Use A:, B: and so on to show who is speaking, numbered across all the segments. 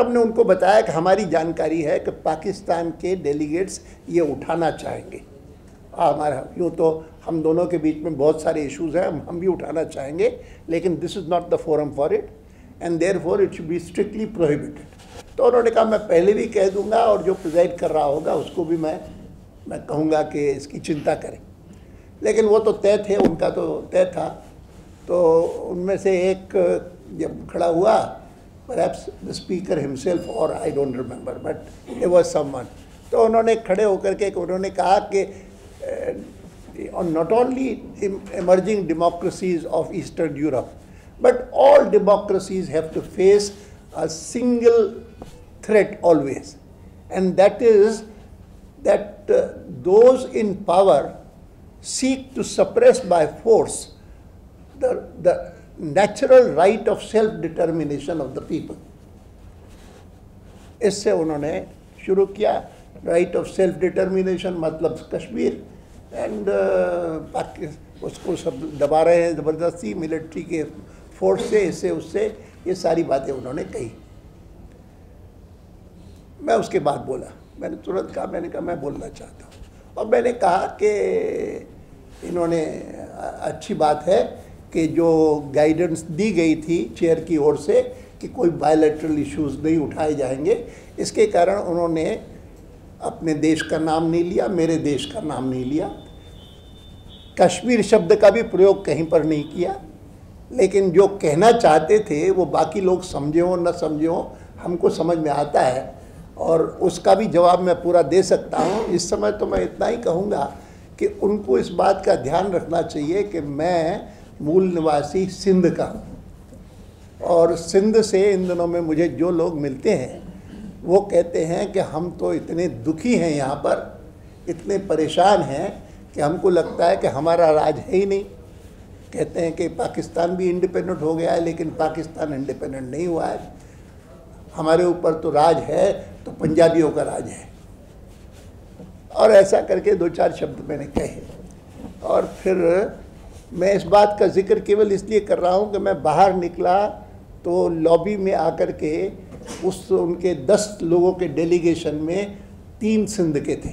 A: हमने उनको बताया कि हमारी जानकारी है कि पाकिस्तान के डेलीगेट्स ये उठाना चाहेंगे। हमारा यूँ तो हम दोनों के बीच में बहुत सारे इश्यूज़ हैं, हम भी उठाना चाहेंगे, लेकिन this is not the forum for it and therefore it should be strictly prohibited. तो उन्होंने कहा मैं पहले भी कह दूंगा और जो प्रिजाइड कर रहा होगा उसको भी मैं कहूँगा कि इसकी चिंता करें। लेकिन वो तो तय थे, उनका तो तय था। तो उनमें से एक जब खड़ा हुआ, परहैप्स द स्पीकर हिमसेल्फ और I don't remember, but it was someone, तो उन्होंने खड़े होकर के उन्होंने कहा कि not only emerging democracies of Eastern Europe, but all democracies have to face a single threat always, and that is that those in power seek to suppress by force the natural right of self-determination of the people. इससे उन्होंने शुरू किया, right of self-determination मतलब Kashmir, and उसको सब दबा रहे हैं ज़बरदस्ती मिलिट्री के फोर्स से, इससे उससे, ये सारी बातें उन्होंने कही। मैं उसके बाद बोला, मैंने तुरंत कहा, मैंने कहा मैं बोलना चाहता हूँ। और मैंने कहा कि इन्होंने अच्छी बात है कि जो गाइडेंस दी गई थी चेयर की ओर से कि कोई बायलैटरल इश्यूज़ नहीं उठाए जाएंगे, इसके कारण उन्होंने अपने देश का नाम नहीं लिया, मेरे देश का नाम नहीं लिया, कश्मीर शब्द का भी प्रयोग कहीं पर नहीं किया। लेकिन जो कहना चाहते थे वो बाकी लोग समझे हो न समझे हो, हमको समझ में आता है और उसका भी जवाब मैं पूरा दे सकता हूँ। इस समय तो मैं इतना ही कहूँगा कि उनको इस बात का ध्यान रखना चाहिए कि मैं मूल निवासी सिंध का हूँ, और सिंध से इन दिनों में मुझे जो लोग मिलते हैं वो कहते हैं कि हम तो इतने दुखी हैं, यहाँ पर इतने परेशान हैं कि हमको लगता है कि हमारा राज है ही नहीं। कहते हैं कि पाकिस्तान भी इंडिपेंडेंट हो गया है, लेकिन पाकिस्तान इंडिपेंडेंट नहीं हुआ है, हमारे ऊपर तो राज है तो पंजाबियों का राज है। और ऐसा करके दो चार शब्द मैंने कहे। और फिर मैं इस बात का जिक्र केवल इसलिए कर रहा हूँ कि मैं बाहर निकला तो लॉबी में आकर के उनके 10 लोगों के डेलीगेशन में 3 सिंध के थे।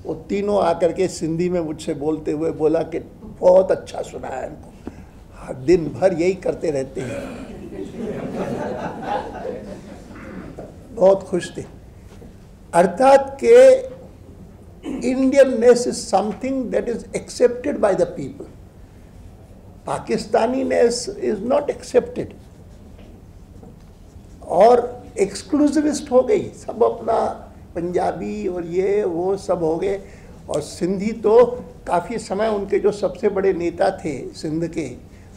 A: वो तीनों आकर के सिंधी में मुझसे बोलते हुए बोला कि बहुत अच्छा सुना है इनको, हाँ, दिन भर यही करते रहते हैं, बहुत खुश थे। अर्थात के Indianness is something that is accepted by the people, Pakistaniness is not accepted. और एक्सक्लूसिविस्ट हो गई, सब अपना पंजाबी और ये वो सब हो गए। और सिंधी तो काफ़ी समय उनके जो सबसे बड़े नेता थे सिंध के,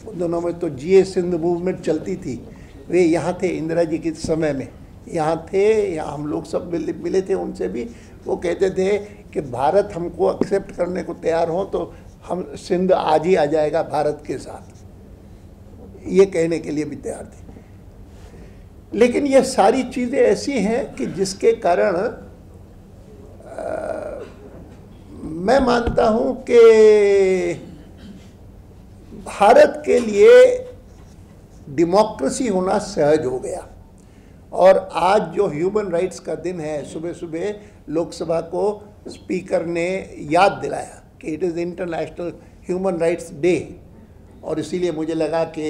A: उन दोनों में तो जीए सिंध मूवमेंट चलती थी, वे यहाँ थे इंदिरा जी के समय में, यहाँ थे, यहाँ हम लोग सब मिले थे उनसे भी। वो कहते थे कि भारत हमको एक्सेप्ट करने को तैयार हो तो हम सिंध आज ही आ जाएगा भारत के साथ, ये कहने के लिए भी तैयार थे। लेकिन ये सारी चीज़ें ऐसी हैं कि जिसके कारण मैं मानता हूँ कि भारत के लिए डेमोक्रेसी होना सहज हो गया। और आज जो ह्यूमन राइट्स का दिन है, सुबह सुबह लोकसभा को स्पीकर ने याद दिलाया कि it is international human rights day, और इसीलिए मुझे लगा कि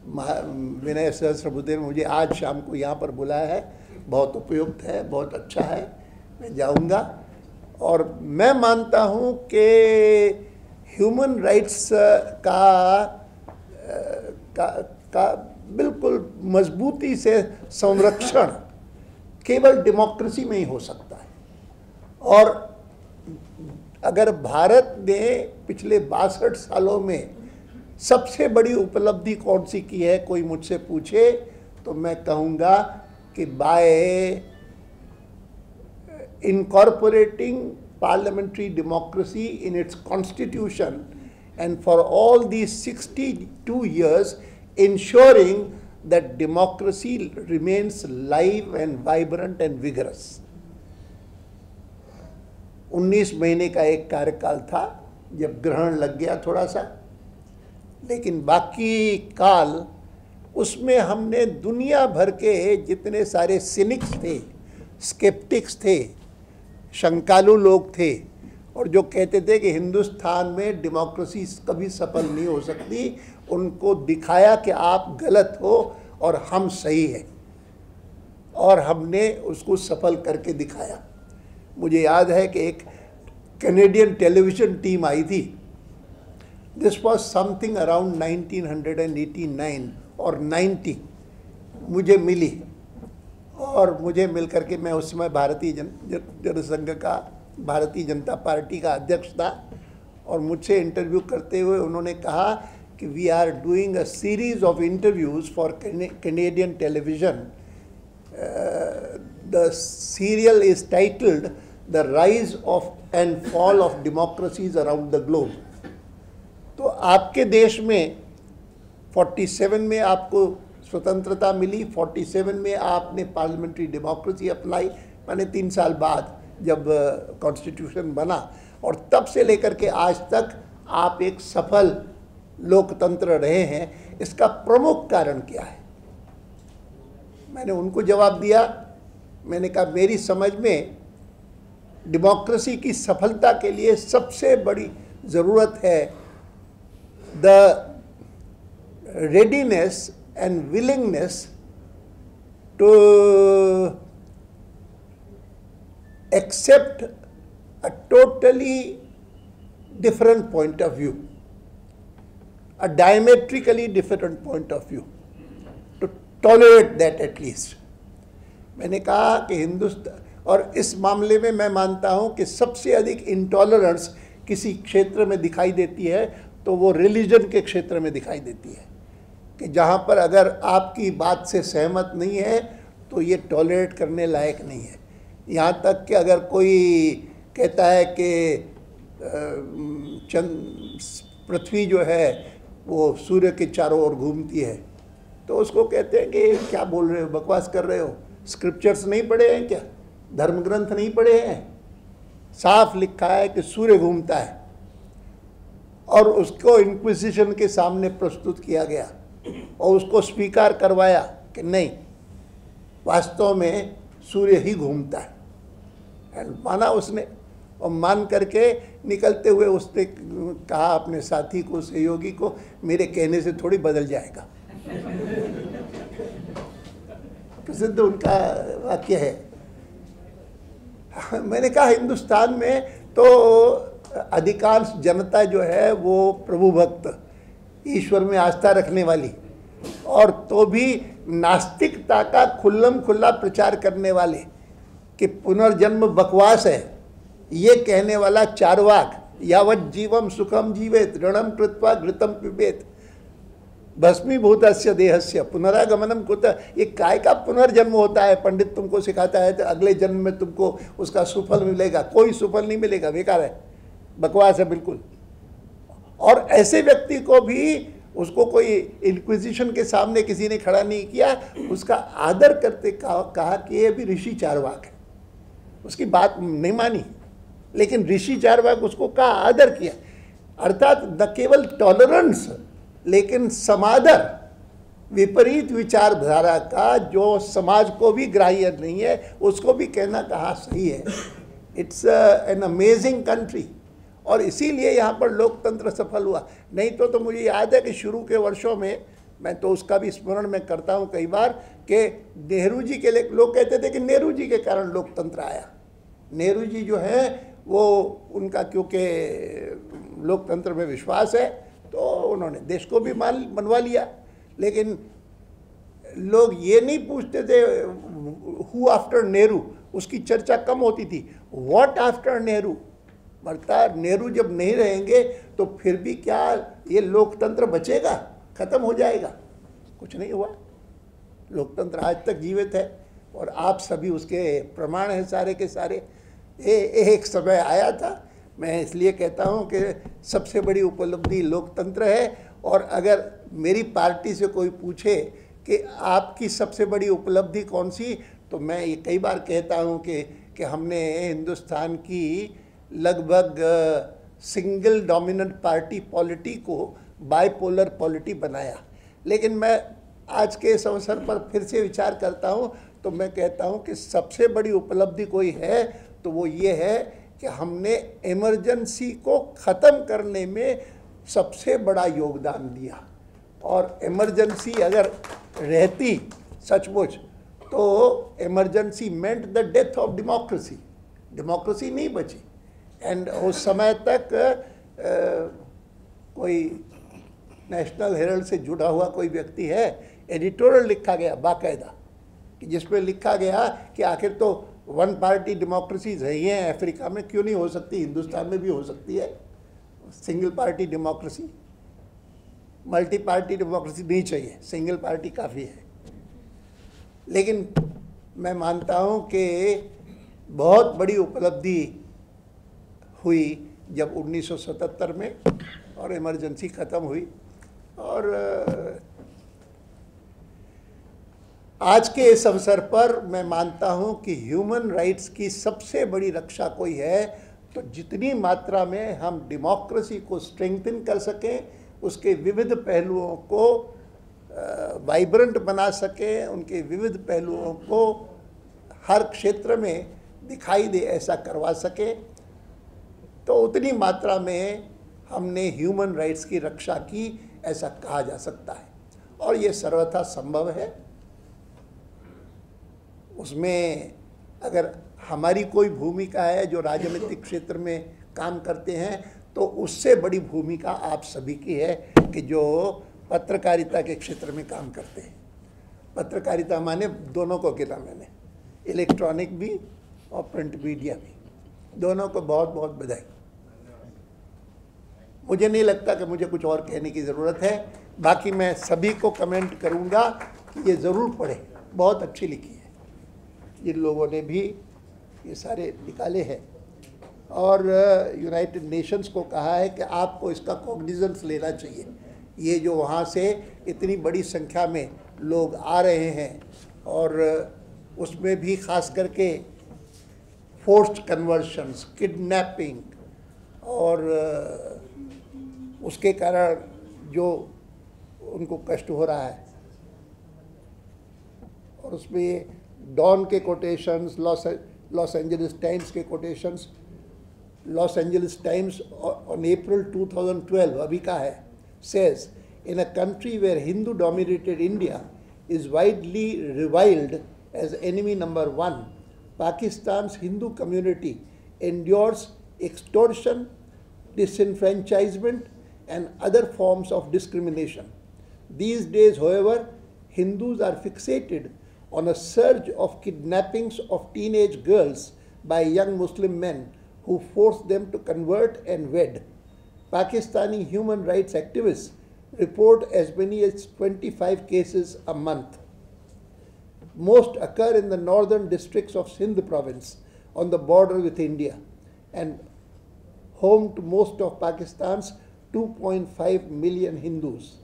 A: विनय सहस्रबुद्धे ने मुझे आज शाम को यहाँ पर बुलाया है, बहुत उपयुक्त है, बहुत अच्छा है, मैं जाऊँगा। और मैं मानता हूँ कि ह्यूमन राइट्स का बिल्कुल मजबूती से संरक्षण केवल डेमोक्रेसी में ही हो सकता है। और अगर भारत ने पिछले 62 सालों में सबसे बड़ी उपलब्धि कौन सी की है, कोई मुझसे पूछे तो मैं कहूँगा कि bye incorporating parliamentary democracy in its constitution, and for all these 62 years ensuring that democracy remains live and vibrant and vigorous। 19 महीने का एक कार्यकाल था जब ग्रहण लग गया थोड़ा सा, लेकिन बाकी काल उसमें हमने दुनिया भर के जितने सारे सिनिक्स थे, स्केप्टिक्स थे, शंकालु लोग थे, और जो कहते थे कि हिंदुस्तान में डेमोक्रेसी कभी सफल नहीं हो सकती, उनको दिखाया कि आप गलत हो और हम सही हैं, और हमने उसको सफल करके दिखाया। मुझे याद है कि एक कैनेडियन टेलीविज़न टीम आई थी, दिस वॉज समथिंग अराउंड 1989 और 90, मुझे मिली, और मुझे मिल करके, मैं उस समय भारतीय जनसंघ का, भारतीय जनता पार्टी का अध्यक्ष था, और मुझसे इंटरव्यू करते हुए उन्होंने कहा कि we are doing a series of interviews for Canadian television, the serial is titled the rise of and fall of democracies around the globe. तो आपके देश में 47 में आपको स्वतंत्रता मिली, 47 में आपने पार्लियामेंट्री डेमोक्रेसी अपनाई, माने 3 साल बाद जब कॉन्स्टिट्यूशन बना, और तब से लेकर के आज तक आप एक सफल लोकतंत्र रहे हैं। इसका प्रमुख कारण क्या है? मैंने उनको जवाब दिया, मैंने कहा मेरी समझ में डेमोक्रेसी की सफलता के लिए सबसे बड़ी ज़रूरत है the readiness and willingness to accept a totally different point of view, a diametrically different point of view, to tolerate that at least। मैंने कहा कि हिंदुस्तान, और इस मामले में मैं मानता हूँ कि सबसे अधिक इंटॉलरेंस किसी क्षेत्र में दिखाई देती है तो वो रिलीजन के क्षेत्र में दिखाई देती है, कि जहाँ पर अगर आपकी बात से सहमत नहीं है तो ये टॉलरेट करने लायक नहीं है। यहाँ तक कि अगर कोई कहता है कि पृथ्वी जो है वो सूर्य के चारों ओर घूमती है, तो उसको कहते हैं कि क्या बोल रहे हो, बकवास कर रहे हो, स्क्रिप्चर्स नहीं पढ़े हैं क्या, धर्म ग्रंथ नहीं पढ़े हैं? साफ लिखा है कि सूर्य घूमता है, और उसको इंक्विजिशन के सामने प्रस्तुत किया गया और उसको स्वीकार करवाया कि नहीं, वास्तव में सूर्य ही घूमता है, एंड माना उसने, और मान करके निकलते हुए उसने कहा अपने साथी को, सहयोगी को, मेरे कहने से थोड़ी बदल जाएगा। प्रसिद्ध उनका वाक्य है। मैंने कहा हिंदुस्तान में तो अधिकांश जनता जो है वो प्रभु भक्त, ईश्वर में आस्था रखने वाली, और तो भी नास्तिकता का खुल्लम खुल्ला प्रचार करने वाले कि पुनर्जन्म बकवास है, ये कहने वाला चार्वाक, यावत जीवम सुखम जीवेत ऋणम कृत्वा घृतम पिबेत भस्मीभूतस्य देहस्य पुनरागमनम कुतः। ये काय का पुनर्जन्म होता है? पंडित तुमको सिखाता है तो अगले जन्म में तुमको उसका सुफल मिलेगा, कोई सुफल नहीं मिलेगा, बेकार है, बकवास है बिल्कुल। और ऐसे व्यक्ति को भी, उसको कोई इंक्विजिशन के सामने किसी ने खड़ा नहीं किया, उसका आदर करते कहा कि ये भी ऋषि चार्वाक है, उसकी बात नहीं मानी, लेकिन ऋषि चार्वाक उसको का आदर किया। अर्थात न केवल टॉलरेंस लेकिन समादर, विपरीत विचारधारा का जो समाज को भी ग्राह्य नहीं है उसको भी कहना कहाँ सही है। इट्स एन अमेजिंग कंट्री, और इसीलिए यहाँ पर लोकतंत्र सफल हुआ। नहीं तो मुझे याद है कि शुरू के वर्षों में, मैं तो उसका भी स्मरण में करता हूँ कई बार, कि नेहरू जी के लिए लोग कहते थे कि नेहरू जी के कारण लोकतंत्र आया। नेहरू जी जो है वो, उनका क्योंकि लोकतंत्र में विश्वास है तो उन्होंने देश को भी मनवा लिया। लेकिन लोग ये नहीं पूछते थे हु आफ्टर नेहरू, उसकी चर्चा कम होती थी। व्हाट आफ्टर नेहरू, मतलब नेहरू जब नहीं रहेंगे तो फिर भी क्या ये लोकतंत्र बचेगा, खत्म हो जाएगा? कुछ नहीं हुआ, लोकतंत्र आज तक जीवित है, और आप सभी उसके प्रमाण हैं सारे के सारे। एक समय आया था, मैं इसलिए कहता हूँ कि सबसे बड़ी उपलब्धि लोकतंत्र है। और अगर मेरी पार्टी से कोई पूछे कि आपकी सबसे बड़ी उपलब्धि कौन सी, तो मैं ये कई बार कहता हूँ कि हमने हिंदुस्तान की लगभग सिंगल डोमिनेंट पार्टी पॉलिटी को बाइपोलर पॉलिटी बनाया। लेकिन मैं आज के इस अवसर पर फिर से विचार करता हूँ तो मैं कहता हूँ कि सबसे बड़ी उपलब्धि कोई है तो वो ये है कि हमने इमरजेंसी को ख़त्म करने में सबसे बड़ा योगदान दिया। और इमरजेंसी अगर रहती सचमुच तो emergency meant the death of democracy, democracy नहीं बची। एंड उस समय तक कोई नेशनल हेरल्ड से जुड़ा हुआ कोई व्यक्ति है, एडिटोरियल लिखा गया बाकायदा कि जिसमें लिखा गया कि आखिर तो वन पार्टी डेमोक्रेसीज है ये अफ्रीका में, क्यों नहीं हो सकती, हिंदुस्तान में भी हो सकती है। Single party democracy, multi party democracy नहीं चाहिए, सिंगल पार्टी काफ़ी है। लेकिन मैं मानता हूँ कि बहुत बड़ी उपलब्धि हुई जब 1977 में और इमरजेंसी ख़त्म हुई। और आज के इस अवसर पर मैं मानता हूं कि ह्यूमन राइट्स की सबसे बड़ी रक्षा कोई है तो जितनी मात्रा में हम डेमोक्रेसी को स्ट्रेंथन कर सकें, उसके विविध पहलुओं को वाइब्रेंट बना सकें, उनके विविध पहलुओं को हर क्षेत्र में दिखाई दे ऐसा करवा सकें, तो उतनी मात्रा में हमने ह्यूमन राइट्स की रक्षा की ऐसा कहा जा सकता है। और ये सर्वथा संभव है। उसमें अगर हमारी कोई भूमिका है जो राजनीतिक क्षेत्र में काम करते हैं तो उससे बड़ी भूमिका आप सभी की है कि जो पत्रकारिता के क्षेत्र में काम करते हैं। पत्रकारिता माने दोनों को गिना मैंने, इलेक्ट्रॉनिक भी और प्रिंट मीडिया भी, दोनों को बहुत बहुत बधाई। मुझे नहीं लगता कि मुझे कुछ और कहने की ज़रूरत है। बाकी मैं सभी को कमेंट करूंगा कि ये ज़रूर पढ़ें, बहुत अच्छी लिखी है जिन लोगों ने भी ये सारे निकाले हैं। और यूनाइटेड नेशंस को कहा है कि आपको इसका कॉग्निजेंस लेना चाहिए। ये जो वहाँ से इतनी बड़ी संख्या में लोग आ रहे हैं और उसमें भी ख़ास करके फोर्स्ड कन्वर्शंस, किडनैपिंग और उसके कारण जो उनको कष्ट हो रहा है, और उसमें ये डॉन के कोटेशंस, लॉस एंजलिस टाइम्स के quotations, Los Angeles times on April 2012 अभी का है, says in a country where Hindu dominated India is widely reviled as enemy number one, Pakistan's Hindu community endures extortion, disenfranchisement and other forms of discrimination. These days, however, Hindus are fixated on a surge of kidnappings of teenage girls by young Muslim men who force them to convert and wed. Pakistani human rights activists report as many as 25 cases a month. Most occur in the northern districts of Sindh province on the border with India and home to most of Pakistan's 2.5 million Hindus.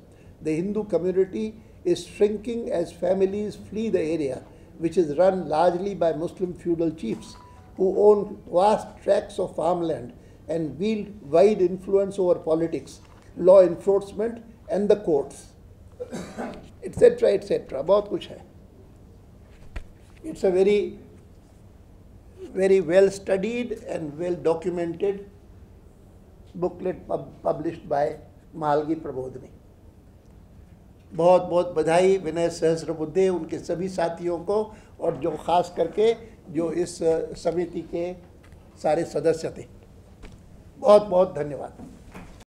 A: The Hindu community is shrinking as families flee the area, which is run largely by Muslim feudal chiefs who own vast tracts of farmland and wield wide influence over politics, law enforcement and the courts, etc. etc. बहुत कुछ है. It's a very well studied and well documented booklet published by मालगी प्रबोधनी। बहुत बहुत बधाई विनय सहस्रबुद्धे, उनके सभी साथियों को, और जो ख़ास करके जो इस समिति के सारे सदस्य थे। बहुत बहुत धन्यवाद।